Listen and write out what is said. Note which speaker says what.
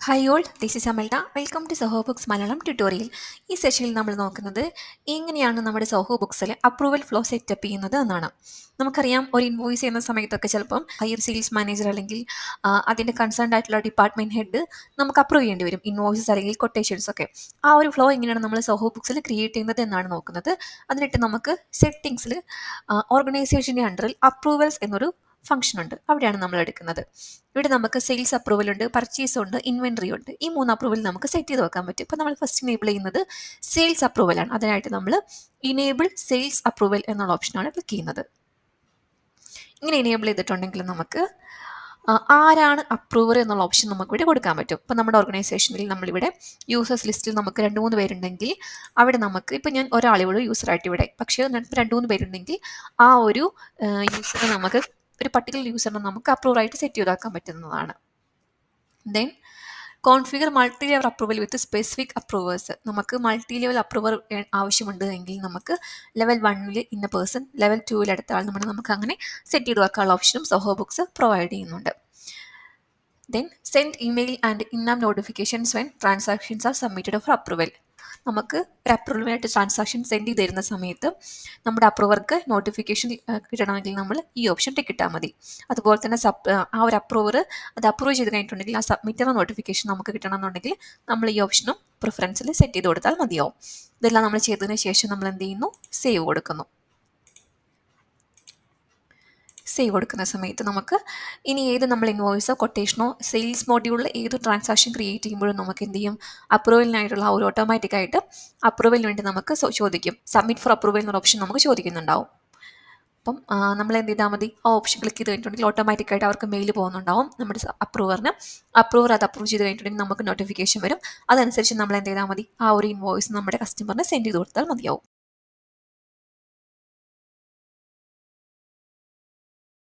Speaker 1: Hi all, this is Amalta. Welcome to Zoho Books Malayalam tutorial. ഈ സെഷനിൽ നമ്മൾ നോക്കുന്നത് എങ്ങനെയാണ് നമ്മുടെ സോഹോ ബുക്സിൽ അപ്രൂവൽ ഫ്ലോ സെറ്റപ്പ് ചെയ്യുന്നത് എന്നാണ്. നമുക്കറിയാം, ഒരു ഇൻവോയ്സ് ചെയ്യുന്ന സമയത്തൊക്കെ ചിലപ്പം ഹയർ സെയിൽസ് മാനേജർ അല്ലെങ്കിൽ അതിൻ്റെ കൺസേൺഡ് ആയിട്ടുള്ള ഡിപ്പാർട്ട്മെൻറ്റ് ഹെഡ് നമുക്ക് അപ്രൂവ് ചെയ്യേണ്ടി വരും, ഇൻവോയ്സസ് അല്ലെങ്കിൽ കൊട്ടേഷൻസ് ഒക്കെ. ആ ഒരു ഫ്ലോ എങ്ങനെയാണ് നമ്മൾ സോഹോ ബുക്സിൽ ക്രിയേറ്റ് ചെയ്യുന്നത് എന്നാണ് നോക്കുന്നത്. അതിനിട്ട് നമുക്ക് സെറ്റിങ്സിൽ ഓർഗനൈസേഷൻ്റെ അണ്ടറിൽ അപ്രൂവൽസ് എന്നൊരു ഫംഗ്ഷൻ ഉണ്ട്, അവിടെയാണ് നമ്മൾ എടുക്കുന്നത്. ഇവിടെ നമുക്ക് സെയിൽസ് അപ്രൂവൽ ഉണ്ട്, പർച്ചേസ് ഉണ്ട്, ഇൻവെൻട്രി ഉണ്ട്. ഈ 3 അപ്രൂവൽ നമുക്ക് സെറ്റ് ചെയ്ത് വെക്കാൻ പറ്റും. ഇപ്പോൾ നമ്മൾ ഫസ്റ്റ് ഇനേബിൾ ചെയ്യുന്നത് സെയിൽസ് അപ്രൂവലാണ്. അതിനായിട്ട് നമ്മൾ ഇനേബിൾ സെയിൽസ് അപ്രൂവൽ എന്നുള്ള ഓപ്ഷനാണ് ക്ലിക്ക് ചെയ്യുന്നത്. ഇങ്ങനെ ഇനേബിൾ ചെയ്തിട്ടുണ്ടെങ്കിൽ നമുക്ക് ആരാണ് അപ്രൂവർ എന്നുള്ള ഓപ്ഷൻ നമുക്ക് ഇവിടെ കൊടുക്കാൻ പറ്റും. ഇപ്പോൾ നമ്മുടെ ഓർഗനൈസേഷനിൽ നമ്മളിവിടെ യൂസേഴ്സ് ലിസ്റ്റിൽ നമുക്ക് 2-3 പേരുണ്ടെങ്കിൽ അവിടെ നമുക്ക് ഇപ്പോൾ ഞാൻ ഒരാളിവിടെ യൂസറായിട്ട് ഇവിടെ, പക്ഷേ 2-3 പേരുണ്ടെങ്കിൽ ആ ഒരു യൂസറെ നമുക്ക് ഒരു പർട്ടിക്കുലർ യൂസറിനെ നമുക്ക് അപ്രൂവറായിട്ട് സെറ്റ് ചെയ്താക്കാൻ പറ്റുന്നതാണ്. Then configure multi level approval with specific approvers. നമുക്ക് മൾട്ടി ലെവൽ അപ്രൂവർ ആവശ്യമുണ്ട് എങ്കിൽ നമുക്ക് ലെവൽ 1 ഇന്ന പേഴ്സൺ, ലെവൽ 2 അടുത്ത ആൾ നമുക്ക് അങ്ങനെ സെറ്റ് ചെയ്ത് വെക്കാനുള്ള ഓപ്ഷനും സോഹോ ബുക്സ് പ്രൊവൈഡ് ചെയ്യുന്നുണ്ട്. Then send email and in app notifications when transactions are submitted for approval. നമുക്ക് ഒരു അപ്രൂവലിനായിട്ട് ട്രാൻസാക്ഷൻ സെൻഡ് ചെയ്ത് തരുന്ന സമയത്ത് നമ്മുടെ അപ്രൂവർക്ക് നോട്ടിഫിക്കേഷൻ കിട്ടണമെങ്കിൽ നമ്മൾ ഈ ഓപ്ഷൻ ടിക്ക് ഇട്ടാൽ മതി. അതുപോലെ തന്നെ ആ ഒരു അപ്രൂവർ അത് അപ്രൂവ് ചെയ്ത് കഴിഞ്ഞിട്ടുണ്ടെങ്കിൽ ആ സബ്മിറ്റർ നോട്ടിഫിക്കേഷൻ നമുക്ക് കിട്ടണമെന്നുണ്ടെങ്കിൽ നമ്മൾ ഈ ഓപ്ഷനും പ്രിഫറൻസിൽ സെറ്റ് ചെയ്ത് കൊടുത്താൽ മതിയാവും. ഇതെല്ലാം നമ്മൾ ചെയ്തതിന് ശേഷം നമ്മൾ എന്ത് ചെയ്യുന്നു, സേവ് കൊടുക്കുന്നു. സേവ് കൊടുക്കുന്ന സമയത്ത് നമുക്ക് ഇനി ഏത് നമ്മൾ ഇൻവോയ്സോ കൊട്ടേഷനോ സെയിൽസ് മോഡ്യൂളിൽ ഏത് ട്രാൻസാക്ഷൻ ക്രിയേറ്റ് ചെയ്യുമ്പോഴും നമുക്ക് എന്ത് ചെയ്യും, അപ്രൂവലിനായിട്ടുള്ള ആ ഒരു ഓട്ടോമാറ്റിക്കായിട്ട് അപ്രൂവലിന് വേണ്ടി നമുക്ക് ചോദിക്കും. സബ്മിറ്റ് ഫോർ അപ്രൂവൽ എന്നൊരു ഓപ്ഷൻ നമുക്ക് ചോദിക്കുന്നുണ്ടാവും. അപ്പം നമ്മൾ എന്ത് ചെയ്താൽ മതി, ആ ഓപ്ഷൻ ക്ലിക്ക് ചെയ്ത് കഴിഞ്ഞിട്ടുണ്ടെങ്കിൽ ഓട്ടോമാറ്റിക്കായിട്ട് അവർക്ക് മെയിൽ പോകുന്നുണ്ടാവും നമ്മുടെ അപ്രൂവറിന്. അപ്രൂവർ അത് അപ്രൂവ് ചെയ്ത് കഴിഞ്ഞിട്ടുണ്ടെങ്കിൽ നമുക്ക് നോട്ടിഫിക്കേഷൻ വരും. അതനുസരിച്ച് നമ്മൾ എന്ത് ചെയ്താൽ മതി, ആ ഒരു ഇൻവോയ്സ് നമ്മുടെ കസ്റ്റമറിന് സെൻഡ് ചെയ്ത് കൊടുത്താൽ മതിയാവും.